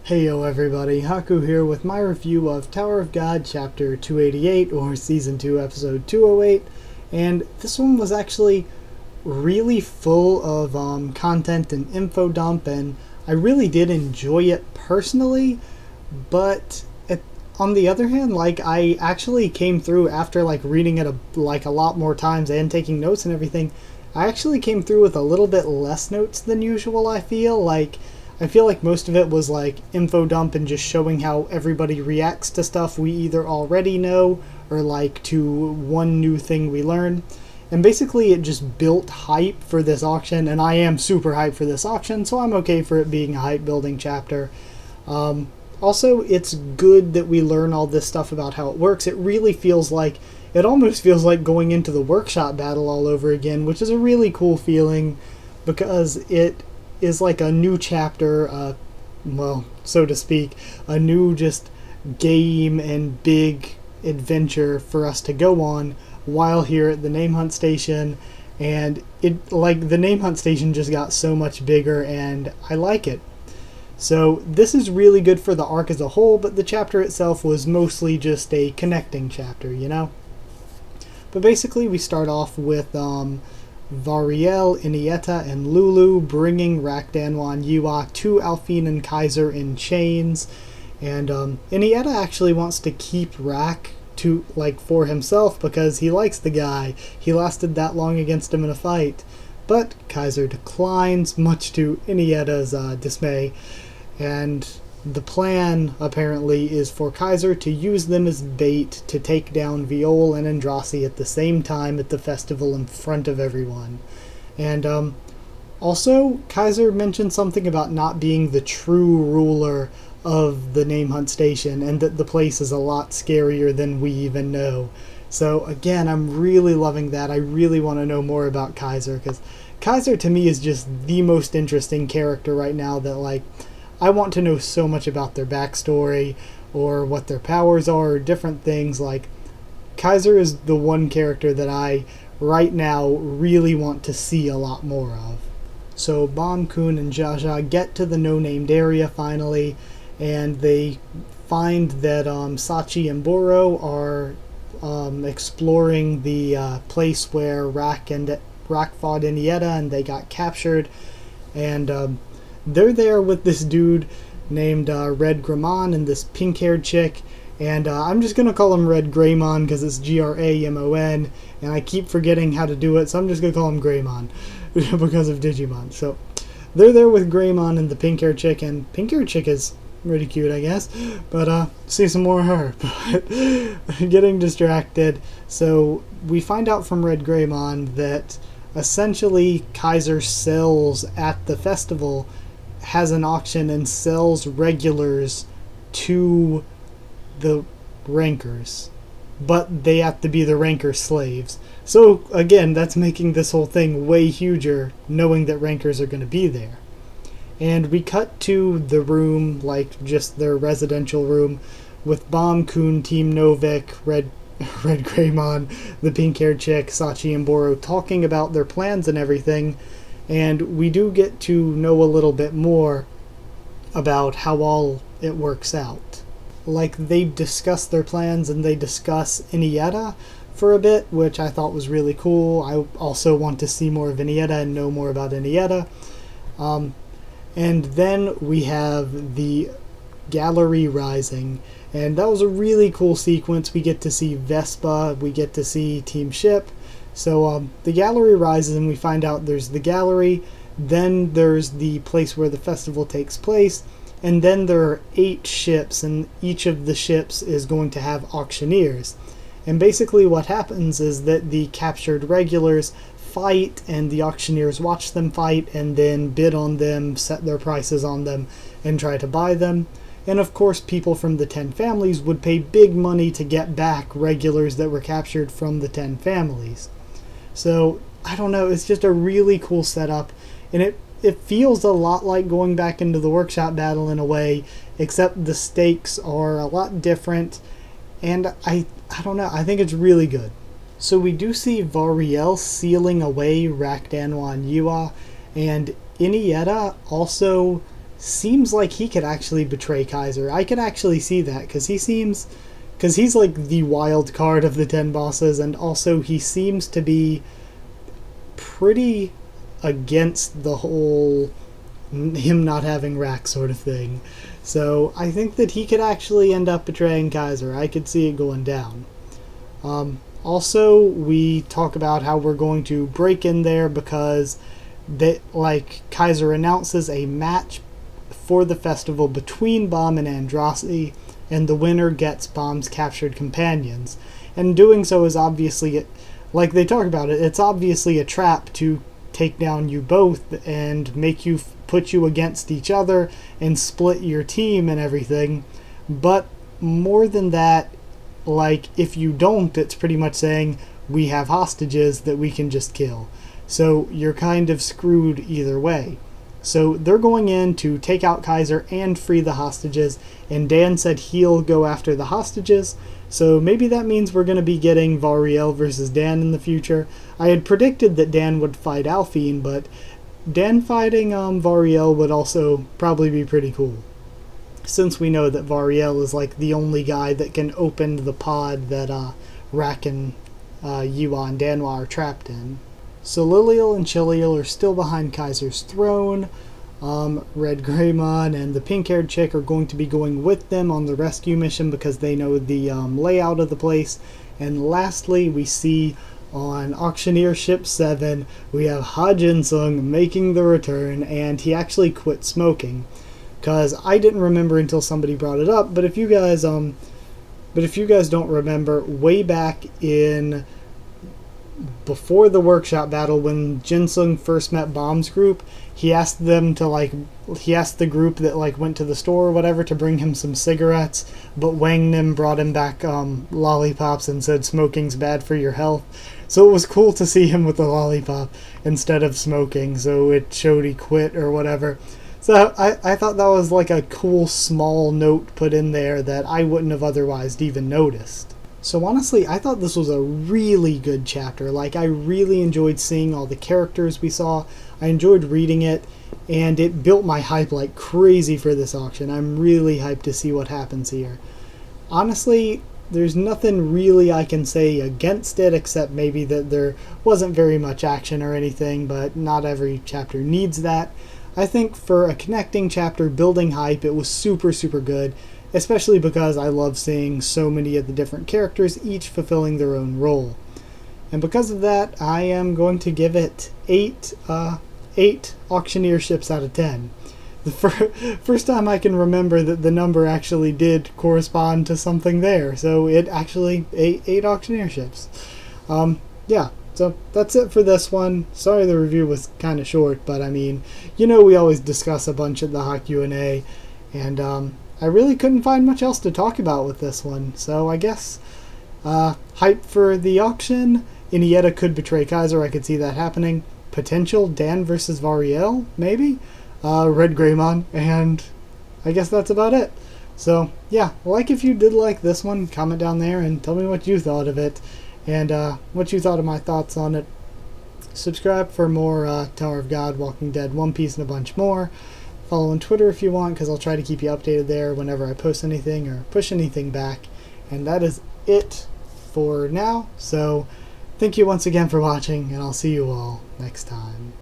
Heyo everybody, Haku here with my review of Tower of God Chapter 288, or Season 2 Episode 208, and this one was actually really full of content and info dump, and I really did enjoy it personally, but on the other hand, I actually came through after reading it a lot more times and taking notes and everything. I actually came through with a little bit less notes than usual. I feel like most of it was info dump and just showing how everybody reacts to stuff we either already know or to one new thing we learn. And basically it just built hype for this auction, and I am super hyped for this auction, so I'm okay for it being a hype building chapter. Also, it's good that we learn all this stuff about how it works. It almost feels like going into the workshop battle all over again, which is a really cool feeling because it is like a new chapter, so to speak, a new just game and big adventure for us to go on while here at the Name Hunt Station. And the Name Hunt Station just got so much bigger, and I like it. So this is really good for the arc as a whole, but the chapter itself was mostly just a connecting chapter, you know? But basically we start off with Variel, Inieta, and Lulu bringing Rakdanwan Yua to Alphine and Kaiser in chains. And Inieta actually wants to keep Rak for himself because he likes the guy. He lasted that long against him in a fight. But Kaiser declines, much to Inieta's dismay. And the plan, apparently, is for Kaiser to use them as bait to take down Viol and Andrasi at the same time at the festival in front of everyone. And also, Kaiser mentioned something about not being the true ruler of the Name Hunt Station, and that the place is a lot scarier than we even know. So again, I'm really loving that. I really want to know more about Kaiser, because Kaiser to me is just the most interesting character right now that I want to know so much about their backstory or what their powers are or different things. Kaiser is the one character that I right now really want to see a lot more of. So Bam, Kun, and Jaja get to the no-named area finally, and they find that Sachi and Boro are exploring the place where Rak fought Inieta and they got captured, and they're there with this dude named Red Gramon and this pink-haired chick, and I'm just going to call him Red Greymon because it's Gramon, and I keep forgetting how to do it, so I'm just going to call him Greymon because of Digimon. So they're there with Greymon and the pink-haired chick, and pink-haired chick is pretty cute, I guess, but see some more of her. But getting distracted, so we find out from Red Greymon that essentially Kaiser sells at the festival, has an auction and sells regulars to the rankers, but they have to be the ranker slaves. So again, that's making this whole thing way huger, knowing that rankers are going to be there. And we cut to the room, just their residential room, with Bam, Kun, Team Novik, Red Greymon, the pink-haired chick, Sachi, and Boro talking about their plans and everything. And we do get to know a little bit more about how all it works out. They discuss their plans, and they discuss Inieta for a bit, which I thought was really cool. I also want to see more of Inieta and know more about Inieta. And then we have the gallery rising, and that was a really cool sequence. We get to see Vespa, we get to see Team Ship. So the gallery rises, and we find out there's the gallery, then there's the place where the festival takes place, and then there are 8 ships, and each of the ships is going to have auctioneers. And basically what happens is that the captured regulars fight, and the auctioneers watch them fight and then bid on them, set their prices on them, and try to buy them. And of course people from the 10 families would pay big money to get back regulars that were captured from the 10 families. So I don't know, it's just a really cool setup, and it feels a lot like going back into the workshop battle in a way, except the stakes are a lot different, and I don't know, I think it's really good. So we do see Variel sealing away Rakdanwan Yua, and Inieta also seems like he could actually betray Kaiser. I could actually see that because he's like the wild card of the 10 bosses, and also he seems to be pretty against the whole him not having rack sort of thing. So I think that he could actually end up betraying Kaiser. I could see it going down. Also, we talk about how we're going to break in there because Kaiser announces a match for the festival between Bomb and Andraste, and the winner gets Bomb's captured companions. And doing so is obviously, like they talk about it, it's obviously a trap to take down you both and make you put you against each other and split your team and everything. But more than that, like, if you don't, it's pretty much saying we have hostages that we can just kill. So you're kind of screwed either way. So they're going in to take out Kaiser and free the hostages, and Dan said he'll go after the hostages. So maybe that means we're going to be getting Variel versus Dan in the future. I had predicted that Dan would fight Alphine, but Dan fighting Variel would also probably be pretty cool, since we know that Variel is like the only guy that can open the pod that Rack and Yuan and Danwa are trapped in. So Lilial and Chiliel are still behind Kaiser's throne. Red Greymon and the pink-haired chick are going to be going with them on the rescue mission because they know the layout of the place. And lastly, we see on Auctioneer Ship 7, we have Ha Jinsung making the return, and he actually quit smoking. Because I didn't remember until somebody brought it up, but if you guys don't remember, way back in before the workshop battle, when Jinsung first met Bomb's group, he asked the group that went to the store or whatever to bring him some cigarettes, but Wang Nim brought him back lollipops and said smoking's bad for your health. So it was cool to see him with the lollipop instead of smoking, so it showed he quit or whatever. So I thought that was like a cool small note put in there that I wouldn't have otherwise even noticed. So honestly, I thought this was a really good chapter. Like, I really enjoyed seeing all the characters we saw. I enjoyed reading it, and it built my hype like crazy for this auction. I'm really hyped to see what happens here. Honestly, there's nothing really I can say against it, except maybe that there wasn't very much action or anything, but not every chapter needs that. I think for a connecting chapter building hype, it was super, super good, especially because I love seeing so many of the different characters, each fulfilling their own role. And because of that, I am going to give it 8 auctioneer ships out of 10. The first time I can remember that the number actually did correspond to something there, so it actually 8 auctioneer ships. Yeah. So that's it for this one. Sorry the review was kind of short, but I mean, we always discuss a bunch at the Hot Q&A, and I really couldn't find much else to talk about with this one. So I guess hype for the auction. Iniesta could betray Kaiser. I could see that happening. Potential Dan versus Variel, maybe. Red Greymon, and I guess that's about it. So yeah, if you did like this one, comment down there and tell me what you thought of it. And what you thought of my thoughts on it. Subscribe for more Tower of God, Walking Dead, One Piece, and a bunch more. Follow on Twitter if you want, because I'll try to keep you updated there whenever I post anything or push anything back. And that is it for now. So thank you once again for watching, and I'll see you all next time.